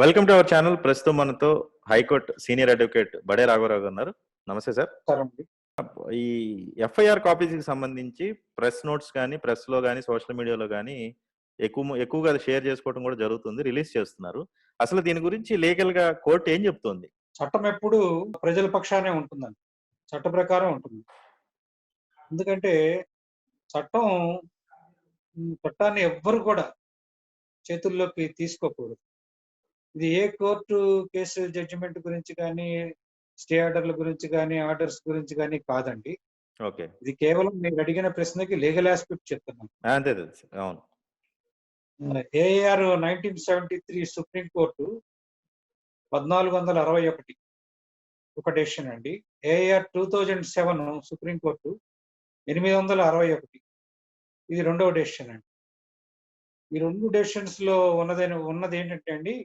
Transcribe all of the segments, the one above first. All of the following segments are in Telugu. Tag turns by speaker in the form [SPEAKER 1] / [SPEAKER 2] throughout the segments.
[SPEAKER 1] Welcome to our channel. ప్రస్తుతం మనతో హైకోర్టు సీనియర్ అడ్వకేట్ బడే రాఘవరావు గారు ఉన్నారు. నమస్తే సార్. ఈ ఎఫ్ఐఆర్ కాపీస్కి సంబంధించి ప్రెస్ నోట్స్ కానీ, ప్రెస్లో కానీ, సోషల్ మీడియాలో కానీ ఎక్కువగా షేర్ చేసుకోవడం కూడా జరుగుతుంది, రిలీజ్ చేస్తున్నారు. అసలు దీని గురించి లీగల్గా కోర్టు ఏం చెప్తోంది?
[SPEAKER 2] చట్టం ఎప్పుడు ప్రజల పక్షానే ఉంటుందండి, చట్ట ప్రకారం ఉంటుంది. ఎందుకంటే చట్టం చట్టాన్ని ఎవ్వరు కూడా చేతుల్లోకి తీసుకోకూడదు. ఇది ఏ కోర్టు కేసు జడ్జిమెంట్ గురించి కానీ, స్టే ఆర్డర్ల గురించి కానీ, ఆర్డర్స్ గురించి కానీ కాదండి.
[SPEAKER 1] ఓకే,
[SPEAKER 2] ఇది కేవలం మీరు అడిగిన ప్రశ్నకి లీగల్ ఆస్పెక్ట్ చెప్తున్నాను.
[SPEAKER 1] అంతే. అవును.
[SPEAKER 2] ఏఆర్ 1973 సుప్రీంకోర్టు 1461 ఒక డెసిషన్ అండి. ఏఆర్ 2007 సుప్రీంకోర్టు 861 ఇది రెండవ డెసిషన్ అండి. ఈ రెండు డెసిషన్స్ లో ఉన్నది ఏంటంటే అండి,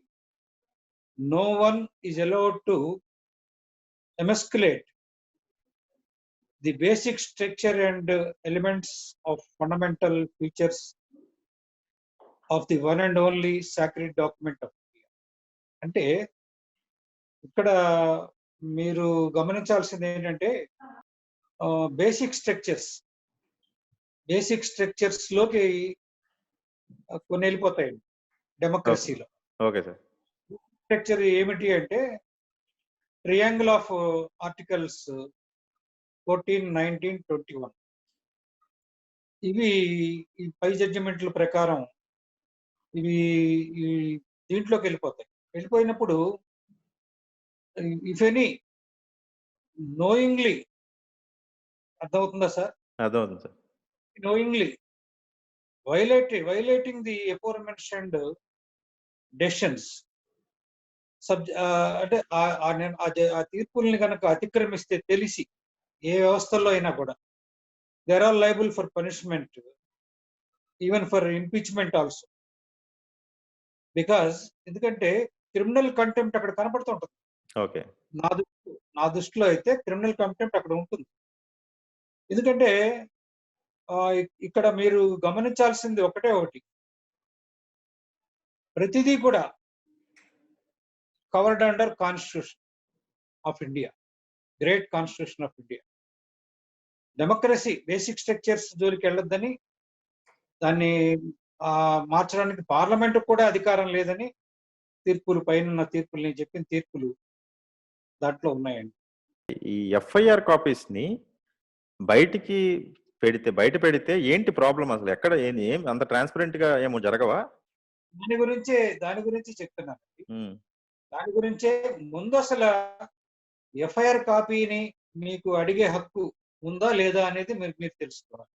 [SPEAKER 2] no one is allowed to emasculate the basic structure and elements of fundamental features of the one and only sacred document of India. అంటే ఇక్కడ మీరు గమనించాల్సింది ఏంటంటే బేసిక్ స్ట్రక్చర్స్ లోకి కొన్ని వెళ్ళిపోతాయి డెమోక్రసీలో.
[SPEAKER 1] Okay sir.
[SPEAKER 2] స్ట్రక్చర్ ఏమిటి అంటే ట్రయాంగిల్ ఆఫ్ ఆర్టికల్స్ 14, 19, 21 ఇవి ఈ పై జడ్జిమెంట్ల ప్రకారం ఇవి దీంట్లోకి వెళ్ళిపోయినప్పుడు ఇఫ్ ఎనీ నోయింగ్లీ, అర్థమవుతుందా సార్?
[SPEAKER 1] అర్థమవుతుంది sir.
[SPEAKER 2] Knowingly violating the aforementioned decisions అంటే ఆ తీర్పుల్ని కనుక అతిక్రమిస్తే తెలిసి ఏ వ్యవస్థల్లో అయినా కూడా they are all liable for punishment, even for impeachment also. Because ఎందుకంటే క్రిమినల్ కంటెంప్ట్ అక్కడ కనపడుతూ ఉంటుంది.
[SPEAKER 1] ఓకే,
[SPEAKER 2] నా దృష్టిలో అయితే క్రిమినల్ కంటెంప్ట్ అక్కడ ఉంటుంది. ఎందుకంటే ఇక్కడ మీరు గమనించాల్సింది ఒకటి, ప్రతిదీ కూడా covered under constitution of India, great constitution of India. Democracy basic structures జోలికి వెళ్ళొద్దని, దాన్ని మార్చడానికి పార్లమెంట్ కూడా అధికారం లేదని పైన తీర్పుల్ని చెప్పిన తీర్పులు దాంట్లో ఉన్నాయండి.
[SPEAKER 1] ఈ ఎఫ్ఐఆర్ కాపీస్ ని బయట పెడితే ఏంటి ప్రాబ్లం? అసలు ఎక్కడ ఏం అంత ట్రాన్స్పరెంట్ గా ఏమో జరగవా?
[SPEAKER 2] దాని గురించి చెప్తున్నాను. దాని గురించే ముందు అసలు ఎఫ్ఐఆర్ కాపీని మీకు అడిగే హక్కు ఉందా లేదా అనేది మీరు తెలుసుకోవాలి.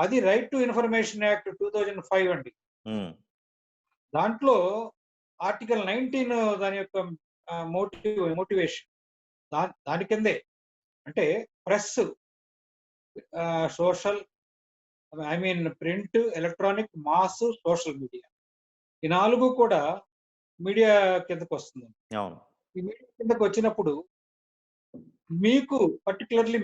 [SPEAKER 2] అది రైట్ టు ఇన్ఫర్మేషన్ యాక్ట్ 2005 అండి. దాంట్లో ఆర్టికల్ 19 దాని యొక్క మోటివేషన్ దాని కిందే, అంటే press, social, print, electronic, mass, social media, ఈ 4 కూడా మీడియా కిందకు వస్తుంది. ఈ మీడియా కిందకు వచ్చినప్పుడు మీకు పర్టికులర్లీ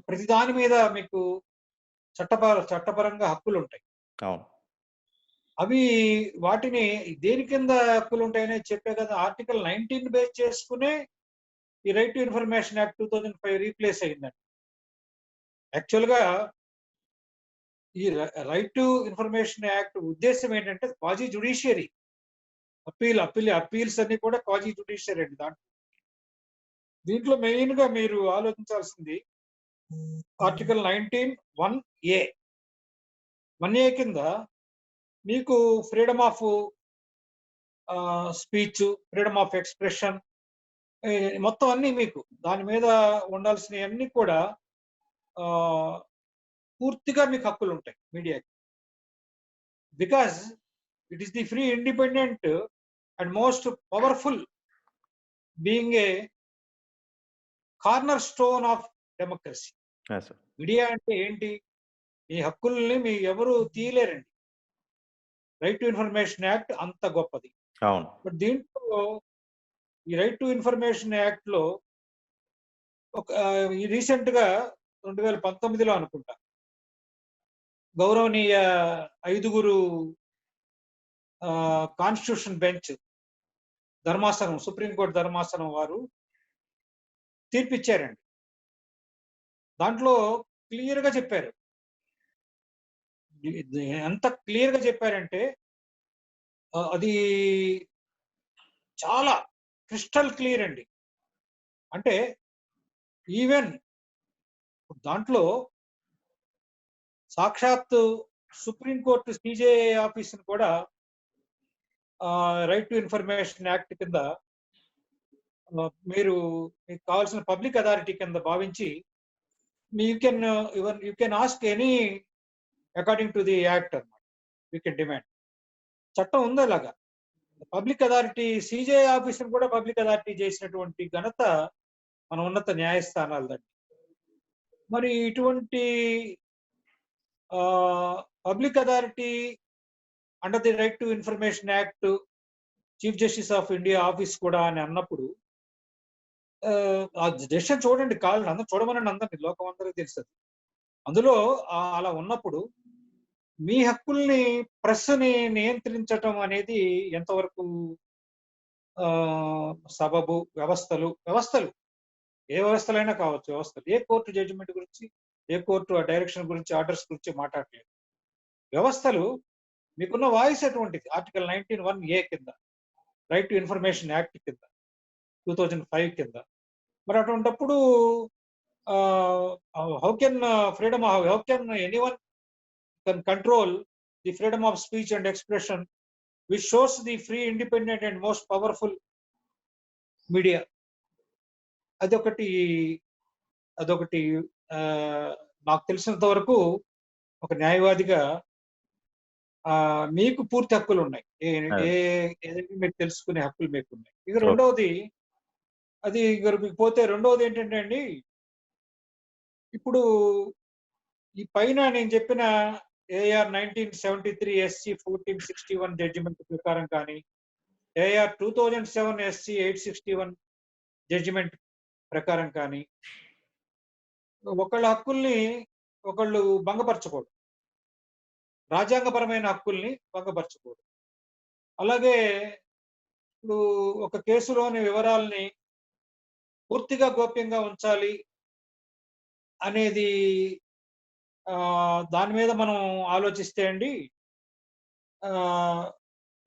[SPEAKER 2] ప్రతి దాని మీద మీకు చట్టపరంగా హక్కులు ఉంటాయి. అవి వాటిని దేని కింద హక్కులు ఉంటాయని చెప్పే కదా, ఆర్టికల్ 19 బేస్ చేసుకునే ఈ right to information act 2005 replace అయిందండి. యాక్చువల్గా ఈ రైట్ టు ఇన్ఫర్మేషన్ యాక్ట్ ఉద్దేశం ఏంటంటే క్వాజీ జుడిషియరీ అప్పీల్స్ అన్ని కూడా క్వాజీ జుడిషియరీ అండి. దీంట్లో మెయిన్ గా మీరు ఆలోచించాల్సింది ఆర్టికల్ 19(1)(a). 1A కింద మీకు freedom of speech, freedom of expression, మొత్తం అన్ని మీకు దాని మీద ఉండాల్సినవన్నీ కూడా పూర్తిగా మీకు హక్కులు ఉంటాయి మీడియాకి. Because it is the free, independent and most powerful being a corner stone of democracy. Media అంటే ఏంటి? మీ హక్కుల్ని ఎవరు తీయలేరండి. రైట్ టు ఇన్ఫర్మేషన్ యాక్ట్ అంత గొప్పది. బట్ దీంట్లో ఈ రైట్ టు ఇన్ఫర్మేషన్ యాక్ట్ లో రీసెంట్ గా 2019లో అనుకుంటా, గౌరవనీయ 5 కాన్స్టిట్యూషన్ బెంచ్ ధర్మాసనం, సుప్రీంకోర్టు ధర్మాసనం వారు తీర్పిచ్చారండి. దాంట్లో క్లియర్ గా చెప్పారు. ఎంత క్లియర్ గా చెప్పారంటే అది చాలా క్రిస్టల్ క్లియర్ అండి. అంటే ఈవెన్ దాంట్లో సాక్షాత్ సుప్రీంకోర్టు సిజేఐ ఆఫీస్ కూడా రైట్ టు ఇన్ఫర్మేషన్ యాక్ట్ కింద మీరు మీకు కావాల్సిన పబ్లిక్ అథారిటీ కింద భావించి you can ask any according to the act అన్నమాట. You can demand. చట్టం ఉందా ఇలాగా. పబ్లిక్ అథారిటీ సిజేఐ ఆఫీస్ కూడా పబ్లిక్ అథారిటీ చేసినటువంటి ఘనత మన ఉన్నత న్యాయస్థానాలదండి. మరి ఇటువంటి public authority under the right to information act chief justice of India office కూడా అని అన్నప్పుడు ఆ డెసిషన్ చూడండి, కాదు అందరూ చూడమనండి, అందరినీ, లోకం అందరికీ తెలుస్తుంది. అందులో అలా ఉన్నప్పుడు మీ హక్కుల్ని ప్రెస్ని నియంత్రించటం అనేది ఎంతవరకు సబబు? వ్యవస్థలు ఏ వ్యవస్థలైనా కావచ్చు, వ్యవస్థలు ఏ కోర్టు జడ్జిమెంట్ గురించి, ఏ కోర్టు డైరెక్షన్ గురించి, ఆర్డర్స్ గురించి మాట్లాడలేదు. వ్యవస్థలు మీకున్న వాయిస్ అటువంటిది. ఆర్టికల్ 19(1)A కింద, రైట్ టు ఇన్ఫర్మేషన్ యాక్ట్ కింద, 2005 కింద. మరి అటువంటిప్పుడు how can anyone can control the freedom of speech and expression which shows the free, independent and most powerful media. అదొకటి నాకు తెలిసినంత వరకు ఒక న్యాయవాదిగా మీకు పూర్తి హక్కులు ఉన్నాయి. ఏదైనా మీరు తెలుసుకునే హక్కులు మీకు ఉన్నాయి. ఇక రెండవది, అది మీకు పోతే రెండవది ఏంటంటే అండి, ఇప్పుడు ఈ పైన నేను చెప్పిన AR 1973 SC 1461 జడ్జిమెంట్ ప్రకారం కానీ, AR 2007 SC 861 జడ్జిమెంట్ ప్రకారం కానీ ఒకళ్ళ హక్కుల్ని ఒకళ్ళు భంగపరచకూడదు. రాజ్యాంగపరమైన హక్కుల్ని భంగపరచకూడదు. అలాగే ఇప్పుడు ఒక కేసులోని వివరాల్ని పూర్తిగా గోప్యంగా ఉంచాలి అనేది దాని మీద మనం ఆలోచిస్తే అండి,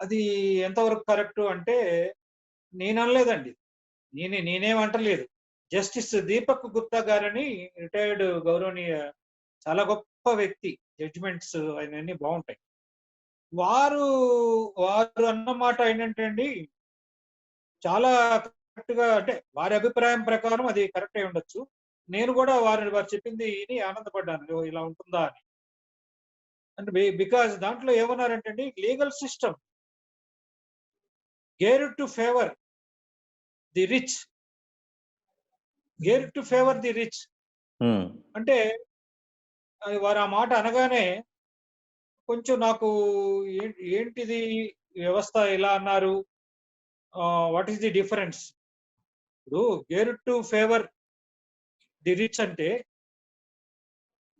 [SPEAKER 2] అది ఎంతవరకు కరెక్ట్ అంటే నేను అనలేదండి, నేనేమంటలేదు. జస్టిస్ దీపక్ గుప్తా గారని రిటైర్డ్ గౌరవనీయ, చాలా గొప్ప వ్యక్తి, జడ్జిమెంట్స్ ఆయనన్నీ బాగుంటాయి. వారు అన్నమాట ఏంటంటే అండి, చాలా కరెక్ట్ గా, అంటే వారి అభిప్రాయం ప్రకారం అది కరెక్ట్ అయి ఉండొచ్చు. నేను కూడా వారు చెప్పింది విని ఆనందపడ్డాను, ఇలా ఉంటుందా అని. అంటే బికాజ్ దాంట్లో ఏమన్నారంటే అండి, legal system gear to favour the rich, అంటే వారు ఆ మాట అనగానే కొంచెం నాకు ఏంటిది వ్యవస్థ ఇలా అన్నారు, వాట్ ఈస్ ది డిఫరెన్స్? ఇప్పుడు gear to favour the rich అంటే,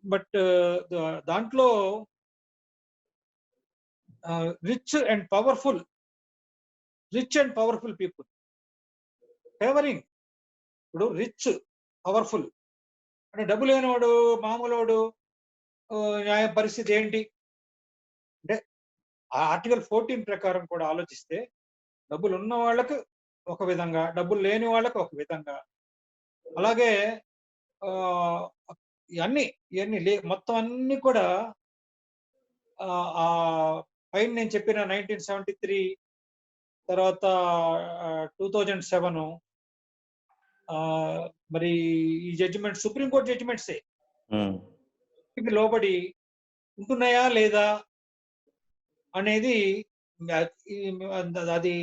[SPEAKER 2] బట్ దాంట్లో rich and powerful people favouring. ఇప్పుడు రిచ్ పవర్ఫుల్ అంటే డబ్బు లేనివాడు, మామూలువాడు న్యాయ పరిస్థితి ఏంటి అంటే, ఆ ఆర్టికల్ 14 ప్రకారం కూడా ఆలోచిస్తే డబ్బులు ఉన్న వాళ్ళకు ఒక విధంగా, డబ్బులు లేని వాళ్ళకు ఒక విధంగా. అలాగే ఇవన్నీ మొత్తం అన్ని కూడా ఆ పైన నేను చెప్పిన 1973 తర్వాత 2007 మరి ఈ జడ్జిమెంట్ సుప్రీంకోర్టు జడ్జిమెంట్సే లోబడి ఉంటున్నాయా లేదా అనేది అది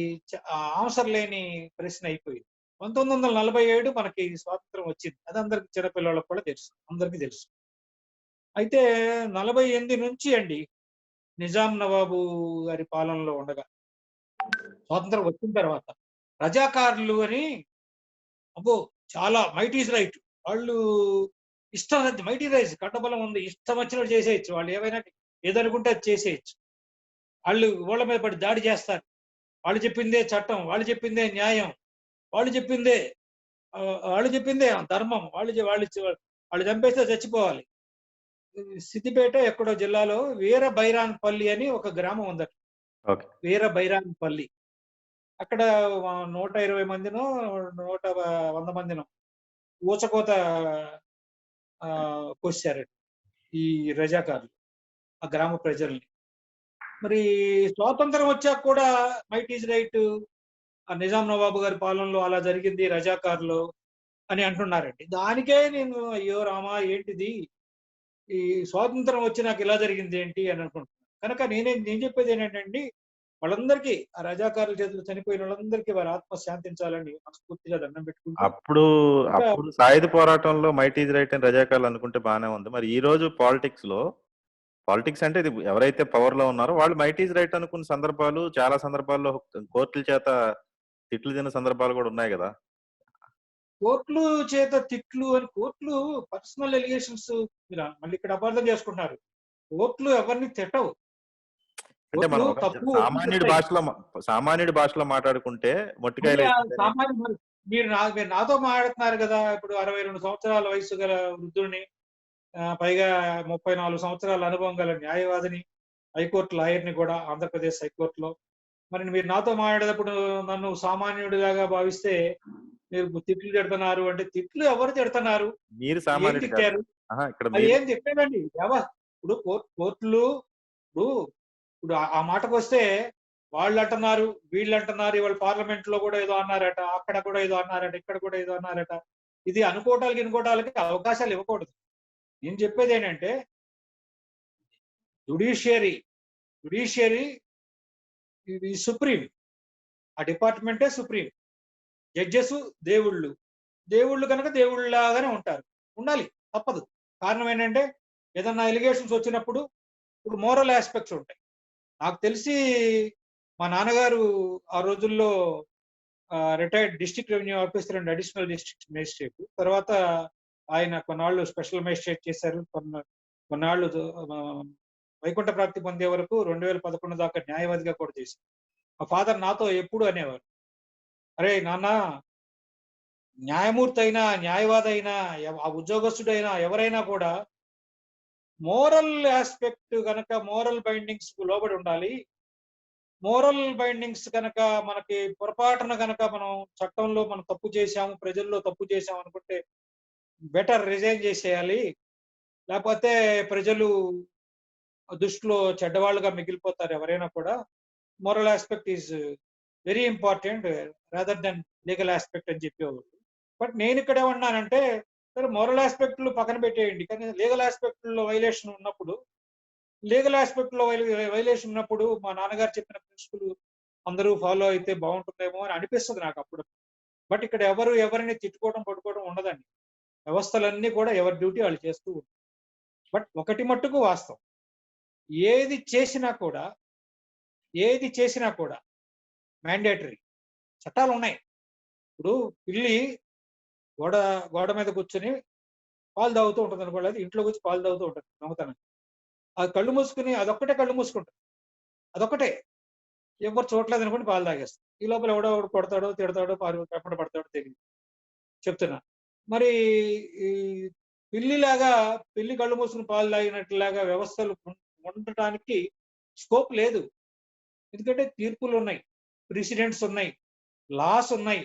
[SPEAKER 2] ఆన్సర్ లేని ప్రశ్న అయిపోయింది. 1947 మనకి స్వాతంత్రం వచ్చింది, అది అందరికి, చిన్నపిల్లలకు కూడా తెలుసు, అందరికీ తెలుసు. అయితే 48 నుంచి అండి, నిజాం నవాబు గారి పాలనలో ఉండగా, స్వాతంత్రం వచ్చిన తర్వాత రజాకారులు అని, అబ్బో చాలా మైట్ ఈజ్ రైట్, వాళ్ళు ఇష్టం, మైట్ ఈజ్ రైట్, కట్టబలం ఉంది, ఇష్టం వచ్చినట్టు చేసేయచ్చు, వాళ్ళు ఏదనుకుంటే అది చేసేయచ్చు. వాళ్ళు ఊళ్ళ మీద పడి దాడి చేస్తారు. వాళ్ళు చెప్పిందే చట్టం, వాళ్ళు చెప్పిందే న్యాయం, వాళ్ళు చెప్పిందే వాళ్ళు చెప్పిందే ధర్మం. వాళ్ళు చంపేస్తే చచ్చిపోవాలి. సిద్దిపేట ఎక్కడో జిల్లాలో వీర బైరాన్పల్లి అని ఒక గ్రామం ఉందట.
[SPEAKER 1] ఓకే.
[SPEAKER 2] వీర బైరాన్పల్లి. అక్కడ 120 మందినో, 100 మందినో ఊచకోత కోసేశారట ఈ రజాకార్లు ఆ గ్రామ ప్రజల్ని. మరి స్వాతంత్రం వచ్చాక కూడా మైట్ ఈజ్ రైట్, ఆ నిజాం నవాబు గారి పాలనలో అలా జరిగింది రజాకార్లు అని అంటున్నారండి. దానికే నేను అయ్యో రామా ఏంటిది, ఈ స్వాతంత్రం వచ్చి నాకు ఇలా జరిగింది ఏంటి అని అనుకుంటున్నాను. కనుక నేను చెప్పేది ఏంటంటే వాళ్ళందరికీ, ఆ రజాకారుల చేతులు చనిపోయిన వాళ్ళందరికీ వారి ఆత్మ శాంతించాలని మనస్ఫూర్తిగా దండం పెట్టుకుంటూ,
[SPEAKER 1] అప్పుడు
[SPEAKER 2] ఇంకా
[SPEAKER 1] అప్పుడు సాయుధ పోరాటంలో మైట్ ఈజ్ రైట్ అని రజాకార్లు అనుకుంటే బాగానే ఉంది. మరి ఈ రోజు పాలిటిక్స్ అంటే ఇది ఎవరైతే పవర్ లో ఉన్నారో వాళ్ళు మైట్ ఈజ్ రైట్ అనుకున్న సందర్భాలు, చాలా సందర్భాల్లో కోర్టుల చేత తిట్లు తిన్న సందర్భాలు కూడా ఉన్నాయి కదా.
[SPEAKER 2] కోర్టులు చేత తిట్లు అని, కోర్టులు పర్సనల్ ఎలిగేషన్స్ మళ్ళీ ఇక్కడ అపార్థం చేసుకుంటున్నారు. కోర్టులు ఎవరిని తిట్టవు.
[SPEAKER 1] అంటే మనం
[SPEAKER 2] కోర్టులు
[SPEAKER 1] ఒక
[SPEAKER 2] తప్పు
[SPEAKER 1] సామాన్యుడి భాషలో మాట్లాడుకుంటే
[SPEAKER 2] మళ్ళీ ఆ
[SPEAKER 1] మొట్టికాయలు
[SPEAKER 2] సామాన్య మీరు నాతో మాట్లాడుతున్నారు కదా. ఇప్పుడు 62 సంవత్సరాల వయసు గల వృద్ధుడిని, పైగా 34 సంవత్సరాల అనుభవం గల న్యాయవాదిని, హైకోర్టు లాయర్ని కూడా, ఆంధ్రప్రదేశ్ హైకోర్టులో. మరి మీరు నాతో మాట్లాడేటప్పుడు నన్ను సామాన్యుడిలాగా భావిస్తే మీరు తిట్లు తిడుతున్నారు అంటే, తిట్లు ఎవరు తిడుతున్నారు?
[SPEAKER 1] మీరు
[SPEAKER 2] ఏం
[SPEAKER 1] సామాన్యుడు కాదు.
[SPEAKER 2] తిట్టారు?
[SPEAKER 1] ఇక్కడ
[SPEAKER 2] అది
[SPEAKER 1] మీరు
[SPEAKER 2] ఏం తిట్టలేదండి. ఇప్పుడు కోర్టులు ఇప్పుడు ఇప్పుడు ఆ మాటకొస్తే వాళ్ళు అంటున్నారు, వీళ్ళు అంటున్నారు, ఇవాళ పార్లమెంట్ లో కూడా ఏదో అన్నారట, అక్కడ కూడా ఏదో అన్నారట, ఇక్కడ కూడా ఏదో అన్నారట. ఇది అనుకోవటాలకి అవకాశాలు ఇవ్వకూడదు. నేను చెప్పేది ఏంటంటే, జుడిషియరీ జుడిషియరీ ఇది సుప్రీం. ఆ డిపార్ట్మెంటే సుప్రీం. జడ్జెస్ దేవుళ్ళు కనుక దేవుళ్ళలాగానే ఉంటారు, ఉండాలి, తప్పదు. కారణం ఏంటంటే ఏదన్నా ఎలిగేషన్స్ వచ్చినప్పుడు ఇప్పుడు మోరల్ ఆస్పెక్ట్స్ ఉంటాయి. నాకు తెలిసి మా నాన్నగారు ఆ రోజుల్లో retired district revenue officer and additional district magistrate. తర్వాత ఆయన కొన్నాళ్ళు స్పెషల్ మేజిస్ట్రేట్ చేశారు. కొన్నాళ్ళు వైకుంఠ ప్రాప్తి పొందే వరకు 2011 దాకా న్యాయవాదిగా కూడా చేశారు. మా ఫాదర్ నాతో ఎప్పుడు అనేవారు, అరే నాన్న, న్యాయమూర్తి అయినా, న్యాయవాది అయినా, ఆ ఉద్యోగస్తుడైనా, ఎవరైనా కూడా మోరల్ ఆస్పెక్ట్ కనుక, మోరల్ బైండింగ్స్ కు లోబడి ఉండాలి. మోరల్ బైండింగ్స్ కనుక మనకి పొరపాటున కనుక మనం చట్టంలో మనం తప్పు చేశాము, ప్రజల్లో తప్పు చేశాము అనుకుంటే బెటర్ రిజైన్ చేసేయాలి. లేకపోతే ప్రజలు దృష్టిలో చెడ్డవాళ్ళుగా మిగిలిపోతారు ఎవరైనా కూడా. Moral aspect is very important rather than legal aspect అని చెప్పేవాళ్ళు. బట్ నేను ఇక్కడ ఏమన్నానంటే, సరే మోరల్ ఆస్పెక్ట్లు పక్కన పెట్టేయండి, కానీ లీగల్ ఆస్పెక్ట్ లో వైలేషన్ ఉన్నప్పుడు మా నాన్నగారు చెప్పిన ప్రిన్సిపల్ అందరూ ఫాలో అయితే బాగుంటుందేమో అని అనిపిస్తుంది నాకు అప్పుడు. బట్ ఇక్కడ ఎవరిని తిట్టుకోవడం పట్టుకోవడం ఉండదండి. వ్యవస్థలన్నీ కూడా ఎవరి డ్యూటీ వాళ్ళు చేస్తూ ఉంటారు. బట్ ఒకటి మట్టుకు వాస్తవం, ఏది చేసినా కూడా మ్యాండేటరీ చట్టాలు ఉన్నాయి. ఇప్పుడు పిల్లి గోడ మీద కూర్చొని పాలు తాగుతూ ఉంటుంది అనుకోలేదు, అది ఇంట్లో కూర్చొని పాలు తాగుతూ ఉంటుంది దొంగతనం. అది కళ్ళు మూసుకుని అదొక్కటే కళ్ళు మూసుకుంటుంది, అదొక్కటే, ఎవరు చూడలేదు అనుకోండి పాలు తాగేస్తుంది. ఈ లోపల ఎవడో కొడతాడో, తిడతాడో, కప్పడ పడతాడో తెలియదు, చెప్తున్నా. మరి ఈ పిల్లి కళ్ళు మూసుకుని పాలు తాగినట్లాగా వ్యవస్థలు ఉండటానికి స్కోప్ లేదు. ఎందుకంటే తీర్పులు ఉన్నాయి, ప్రెసిడెంట్స్ ఉన్నాయి, లాస్ ఉన్నాయి,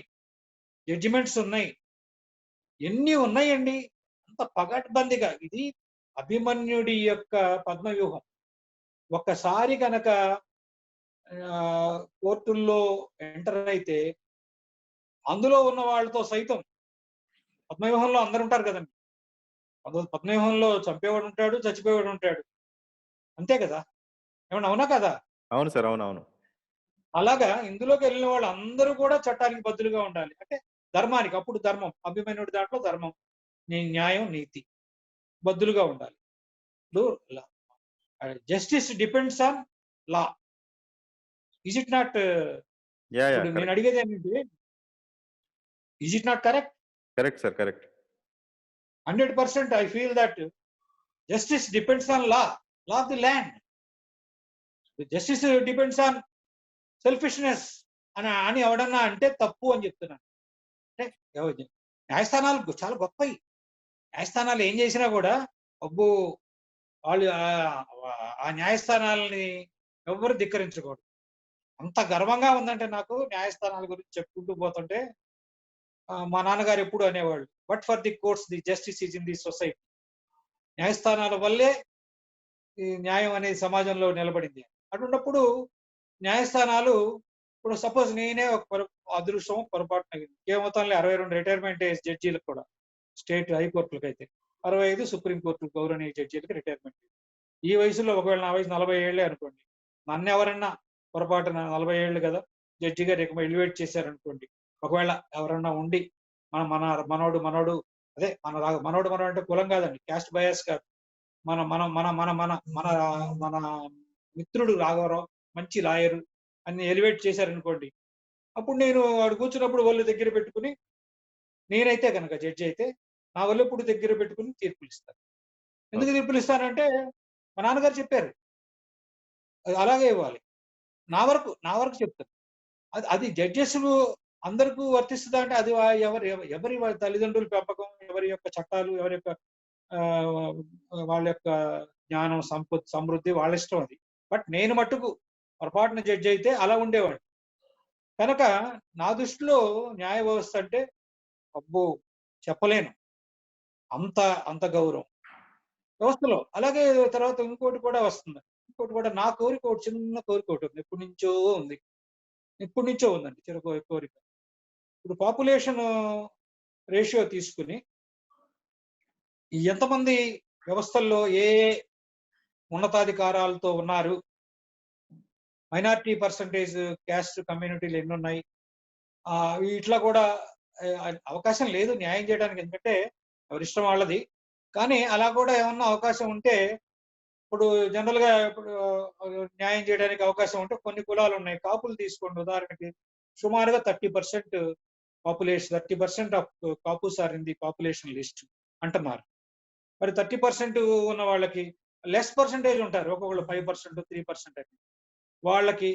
[SPEAKER 2] జడ్జిమెంట్స్ ఉన్నాయి, ఎన్ని ఉన్నాయండి. అంత పగడ్బందీగా ఇది అభిమన్యుడి యొక్క పద్మవ్యూహం. ఒక్కసారి కనుక కోర్టుల్లో ఎంటర్ అయితే అందులో ఉన్న వాళ్ళతో సైతం, పద్మవ్యూహంలో అందరు ఉంటారు కదండి, పద్మవ్యూహంలో చంపేవాడు ఉంటాడు, చచ్చిపోయేవాడు ఉంటాడు, అంతే కదా, ఏమన్నా అవునా కదా?
[SPEAKER 1] అవును సార్, అవునవును.
[SPEAKER 2] అలాగా ఇందులోకి వెళ్ళిన వాళ్ళు అందరూ కూడా చట్టానికి బద్దులుగా ఉండాలి. అంటే ధర్మానికి, అప్పుడు ధర్మం, అభిమన్యుడి దాంట్లో ధర్మం, న్యాయం, నీతి బద్దులుగా ఉండాలి. ఇప్పుడు justice depends on law. Is it not? ఇప్పుడు నేను అడిగేది ఏంటంటే, is it not correct?
[SPEAKER 1] Correct sir, correct.
[SPEAKER 2] 100% I feel that justice depends on law of the land. Justice depends on selfishness అని ఎవడన్నా అంటే తప్పు అని చెప్తున్నాను. అంటే న్యాయస్థానాలు చాలా గొప్పవి. న్యాయస్థానాలు ఏం చేసినా కూడా అబ్బో వాళ్ళు ఆ న్యాయస్థానాలని ఎవ్వరు ధిక్కరించకూడదు. అంత గర్వంగా ఉందంటే నాకు న్యాయస్థానాల గురించి చెప్పుకుంటూ పోతుంటే. మా నాన్నగారు ఎప్పుడు అనేవాళ్ళు, but for the courts the justice is in the society. న్యాయస్థానాల వల్లే ఈ న్యాయం అనేది సమాజంలో నిలబడింది. అటువంటిప్పుడు న్యాయస్థానాలు, ఇప్పుడు సపోజ్ నేనే ఒక అదృష్టం పొరపాటున ఏమవుతానులే 62 రిటైర్మెంట్ ఏజ్ జడ్జీలకు కూడా, స్టేట్ హైకోర్టులకు అయితే 65 సుప్రీంకోర్టు గౌరవనీయ జడ్జీలకు రిటైర్మెంట్. ఈ వయసులో ఒకవేళ నా వయసు 40 ఏళ్లే అనుకోండి, నన్ను ఎవరన్నా పొరపాటున 40 ఏళ్ళు కదా జడ్జి గారు ఎలివేట్ చేశారనుకోండి, ఒకవేళ ఎవరన్నా ఉండి మన మన మనోడు మనోడు అదే మనోడు అంటే కులం కాదండి, క్యాస్ట్ బయాస్ కాదు, మన మన మన మన మన మన మన మిత్రుడు రాఘవరావు మంచి లాయరు అని ఎలివేట్ చేశారనుకోండి, అప్పుడు నేను వాడు కూర్చున్నప్పుడు ఒళ్ళు దగ్గర పెట్టుకుని, నేనైతే కనుక జడ్జి అయితే నా ఒళ్ళు ఎప్పుడు దగ్గర పెట్టుకుని తీర్పులు ఇస్తాను. ఎందుకు తీర్పులు ఇస్తానంటే మా నాన్నగారు చెప్పారు, అది అలాగే ఇవ్వాలి. నా వరకు చెప్తాను. అది జడ్జెస్ అందరికీ వర్తిస్తుందా అంటే అది ఎవరి తల్లిదండ్రుల పెంపకం, ఎవరి యొక్క చట్టాలు, ఎవరి యొక్క వాళ్ళ యొక్క జ్ఞానం, సమృద్ధి వాళ్ళ ఇష్టం అది. బట్ నేను మట్టుకు పొరపాటున జడ్జి అయితే అలా ఉండేవాడిని. కనుక నా దృష్టిలో న్యాయ వ్యవస్థ అంటే అబ్బో చెప్పలేను, అంత అంత గౌరవం వ్యవస్థలో. అలాగే తర్వాత ఇంకోటి కూడా వస్తుంది. ఇంకోటి కూడా నా కోరిక, ఒకటి చిన్న కోరిక ఒకటి ఉంది, ఎప్పటి నుంచో ఉందండి చిన్న కోరిక. ఇప్పుడు పాపులేషన్ రేషియో తీసుకుని ఎంతమంది వ్యవస్థల్లో ఏ ఉన్నతాధికారాలతో ఉన్నారు, మైనారిటీ పర్సంటేజ్, క్యాస్ట్ కమ్యూనిటీలు ఎన్ని ఉన్నాయి, ఇట్లా కూడా అవకాశం లేదు న్యాయం చేయడానికి, ఎందుకంటే ఎవరిష్టం వాళ్ళది. కానీ అలా కూడా ఏమన్నా అవకాశం ఉంటే, ఇప్పుడు జనరల్ గా ఇప్పుడు న్యాయం చేయడానికి అవకాశం ఉంటే కొన్ని కులాలు ఉన్నాయి. కాపులు తీసుకోండి ఉదాహరణకి, సుమారుగా 30% population, 30% of Kapus are in the population list అంటున్నారు. మరి 30% ఉన్న వాళ్ళకి లెస్ పర్సంటేజ్ ఉంటారు, ఒక్కొక్కళ్ళు 5%, 3% అని. వాళ్ళకి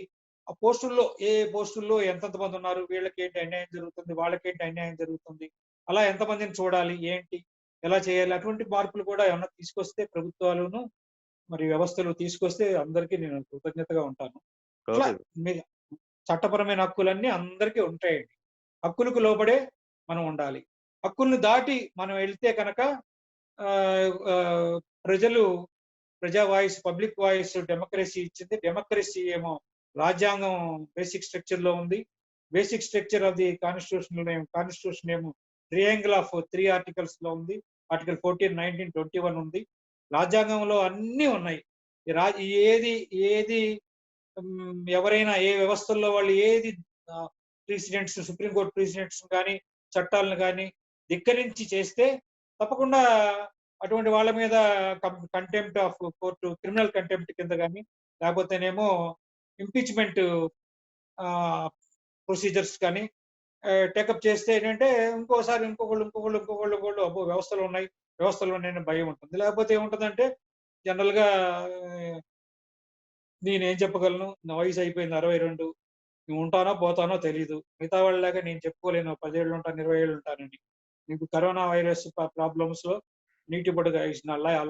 [SPEAKER 2] ఆ పోస్టుల్లో ఏ పోస్టుల్లో ఎంతమంది ఉన్నారు, వీళ్ళకి ఏంటి అన్యాయం జరుగుతుంది, వాళ్ళకేంటి అన్యాయం జరుగుతుంది, అలా ఎంతమందిని చూడాలి, ఏంటి ఎలా చేయాలి, అటువంటి మార్పులు కూడా ఏమన్నా తీసుకొస్తే ప్రభుత్వాలను మరి వ్యవస్థలు తీసుకొస్తే అందరికీ నేను కృతజ్ఞతగా ఉంటాను. ఇట్లా చట్టపరమైన హక్కులన్నీ అందరికీ ఉంటాయండి. హక్కులకు లోబడే మనం ఉండాలి. హక్కుల్ని దాటి మనం వెళ్తే కనుక ప్రజలు, ప్రజా వాయిస్, పబ్లిక్ వాయిస్, డెమోక్రసీ ఇచ్చింది. డెమోక్రసీ ఏమో రాజ్యాంగం బేసిక్ స్ట్రక్చర్ లో ఉంది. Basic structure of the constitution ఏమో ట్రియాంగిల్ ఆఫ్ 3 ఆర్టికల్స్ లో ఉంది. ఆర్టికల్ 14, 19, 21 ఉంది. రాజ్యాంగంలో అన్ని ఉన్నాయి. ఏది ఎవరైనా ఏ వ్యవస్థల్లో వాళ్ళు ఏది ప్రెసిడెంట్స్, సుప్రీంకోర్టు ప్రెసిడెంట్స్ కానీ చట్టాలను కానీ ధిక్కరించి చేస్తే తప్పకుండా అటువంటి వాళ్ళ మీద contempt of court, criminal contempt కింద కానీ, లేకపోతేనేమో ఇంపీచ్మెంట్ ప్రొసీజర్స్ కానీ టేకప్ చేస్తే ఏంటంటే ఇంకొకళ్ళు అబ్బో వ్యవస్థలు ఉన్నాయి, వ్యవస్థలో నేను భయం ఉంటుంది. లేకపోతే ఏముంటుందంటే జనరల్ గా నేనేం చెప్పగలను, నా వయసు అయిపోయింది 62, నువ్వు ఉంటానో పోతానో తెలీదు, మిగతా వాళ్ళలాగా నేను చెప్పుకోలేను 10 ఏళ్ళు ఉంటాను, 20 ఏళ్ళు ఉంటానని. నీకు కరోనా వైరస్ ప్రాబ్లమ్స్ లో నీటి బొడుగా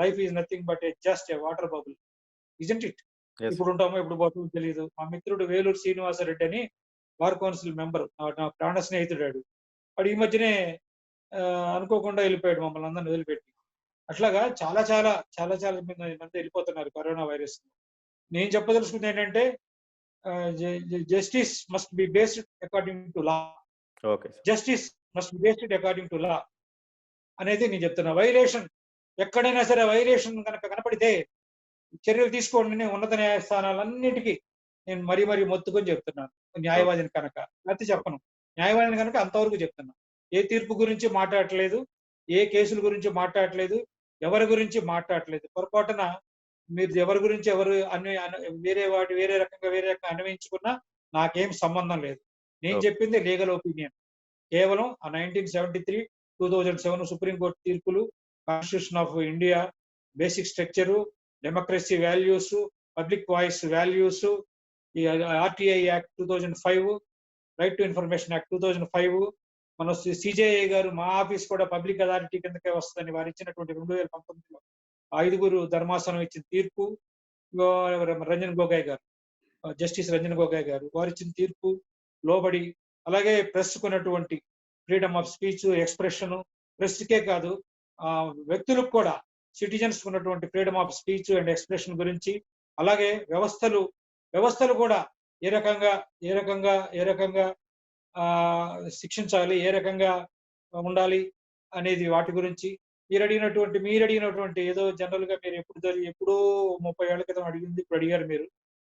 [SPEAKER 2] life is nothing but just a water bubble, isn't it? ఇప్పుడు ఉంటామో ఎప్పుడు పోతామో తెలియదు. మా మిత్రుడు వేలూరు శ్రీనివాసరెడ్డి అని బార్ కౌన్సిల్ మెంబర్, నా ప్రాణ స్నేహితుడు. వాడు ఈ మధ్యనే అనుకోకుండా వెళ్ళిపోయాడు, మమ్మల్ని అందరిని వదిలిపెట్టి. అట్లాగా చాలా చాలా చాలా చాలా మంది వెళ్ళిపోతున్నారు కరోనా వైరస్. నేను చెప్పదలుచుకుంది ఏంటంటే justice must be based according to law. Justice must be based according to law అనేది నేను చెప్తున్నా. వైలేషన్ ఎక్కడైనా సరే వైలేషన్ కనుక కనపడితే చర్యలు తీసుకోండి. ఉన్నత న్యాయస్థానాలన్నిటికీ నేను మరీ మొత్తుకొని చెప్తున్నాను, న్యాయవాదిని కనుక. లేకపోతే చెప్పను, న్యాయవాదిని కనుక అంతవరకు చెప్తున్నా. ఏ తీర్పు గురించి మాట్లాడట్లేదు, ఏ కేసుల గురించి మాట్లాడట్లేదు, ఎవరి గురించి మాట్లాడట్లేదు. పొరపాటున మీరు ఎవరి గురించి వేరే రకంగా అన్వయించుకున్నా నాకేం సంబంధం లేదు. నేను చెప్పింది లీగల్ ఒపీనియన్. కేవలం ఆ 1973, 2007 సుప్రీంకోర్టు తీర్పులు, constitution of India, basic structure, democracy values, public voice values, ఈ RTI act 2005, right to information act 2005, మన సిజేఐ గారు మా ఆఫీస్ కూడా పబ్లిక్ అథారిటీ కిందకే వస్తుందని వారు ఇచ్చినటువంటి 2019లో 5 ధర్మాసనం ఇచ్చిన తీర్పు, రంజన్ గొగోయ్ గారు, జస్టిస్ రంజన్ గొగోయ్ గారు వారు ఇచ్చిన తీర్పు లోబడి, అలాగే ప్రెస్ కున్నటువంటి ఫ్రీడమ్ ఆఫ్ స్పీచ్, ఎక్స్ప్రెషన్, ప్రెస్కే కాదు వ్యక్తులకు కూడా సిటిజన్స్ ఉన్నటువంటి freedom of speech and expression గురించి, అలాగే వ్యవస్థలు కూడా ఏ రకంగా శిక్షించాలి, ఏ రకంగా ఉండాలి అనేది వాటి గురించి మీరు అడిగినటువంటి ఏదో జనరల్ గా మీరు ఎప్పుడో 30 ఏళ్ల క్రితం అడిగింది ఇప్పుడు అడిగారు మీరు.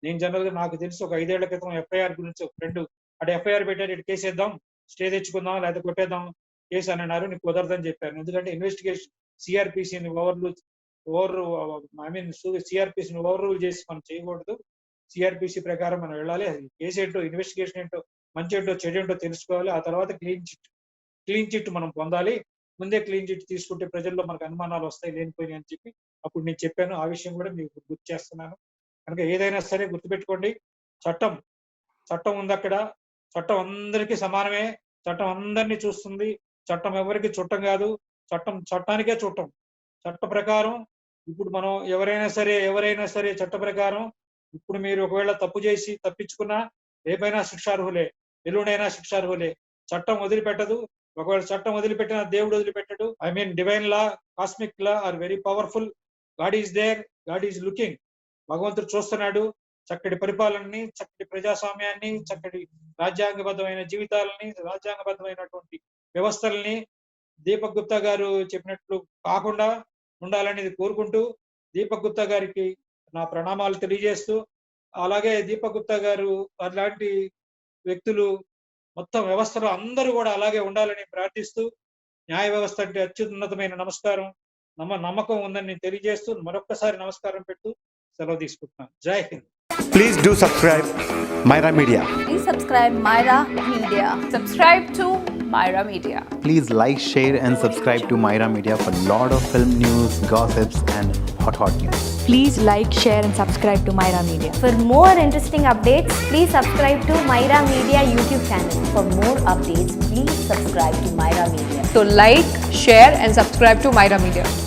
[SPEAKER 2] నేను జనరల్ గా నాకు తెలిసి ఒక 5 ఏళ్ల క్రితం ఎఫ్ఐఆర్ గురించి ఒక ఫ్రెండ్ అటు ఎఫ్ఐఆర్ పెట్టారు, ఇటు కేసు వేద్దాం, స్టే తెచ్చుకుందాం, లేకపోతే కొట్టేద్దాం కేసు అని అన్నారు. నీకు కుదరదని చెప్పాను. ఎందుకంటే ఇన్వెస్టిగేషన్ సిఆర్పిసిని సిఆర్పిసిని ఓవర్ రూల్ చేసి మనం చేయకూడదు. సిఆర్పిసి ప్రకారం మనం వెళ్ళాలి. అది కేసు ఏంటో, ఇన్వెస్టిగేషన్ ఏంటో, మంచి ఏంటో చెడు ఏంటో తెలుసుకోవాలి. ఆ తర్వాత క్లీన్ చిట్ మనం పొందాలి. ముందే క్లీన్ చిట్ తీసుకుంటే ప్రజల్లో మనకు అనుమానాలు వస్తాయి లేనిపోయినాయి అని చెప్పి అప్పుడు నేను చెప్పాను. ఆ విషయం కూడా మీకు గుర్తు చేస్తున్నాను. కనుక ఏదైనా సరే గుర్తుపెట్టుకోండి, చట్టం ఉంది అక్కడ. చట్టం అందరికీ సమానమే. చట్టం అందరినీ చూస్తుంది. చట్టం ఎవరికి చుట్టం కాదు. చట్టానికే చుట్టం. చట్ట ప్రకారం ఇప్పుడు మనం ఎవరైనా సరే చట్ట ప్రకారం ఇప్పుడు మీరు ఒకవేళ తప్పు చేసి తప్పించుకున్నా రేపైనా శిక్షార్హులే, ఎల్లుండైనా శిక్షార్హులే. చట్టం వదిలిపెట్టదు. ఒకవేళ చట్టం వదిలిపెట్టినా దేవుడు వదిలిపెట్టడు. I mean divine law, cosmic law are very powerful. God is there, God is looking. భగవంతుడు చూస్తున్నాడు. చక్కటి పరిపాలనని, చక్కటి ప్రజాస్వామ్యాన్ని, చక్కటి రాజ్యాంగబద్ధమైన జీవితాలని, రాజ్యాంగబద్ధమైనటువంటి వ్యవస్థల్ని దీపక్ గుప్తా గారు చెప్పినట్లు కాకుండా ఉండాలనేది కోరుకుంటూ దీపక్ గుప్తా గారికి నా ప్రణామాలు తెలియజేస్తూ, అలాగే దీపక్ గుప్తా గారు అలాంటి వ్యక్తులు మొత్తం వ్యవస్థలో అందరూ కూడా అలాగే ఉండాలని ప్రార్థిస్తూ, న్యాయ వ్యవస్థ అంటే అత్యున్నతమైన నమ్మకం ఉందని నేను తెలియజేస్తూ మరొక్కసారి నమస్కారం పెడుతూ సెలవు తీసుకుంటున్నాను. జై Hind.
[SPEAKER 3] Please do subscribe Myra Media.
[SPEAKER 4] Please subscribe Myra Media. Subscribe to Myra Media.
[SPEAKER 3] Please like, share and subscribe to Myra Media for lot of film news, gossips and hot news.
[SPEAKER 5] Please like, share and subscribe to Myra Media.
[SPEAKER 6] For more interesting updates, please subscribe to Myra Media YouTube channel.
[SPEAKER 4] For more updates, please subscribe to Myra Media. So like, share and subscribe to Myra Media.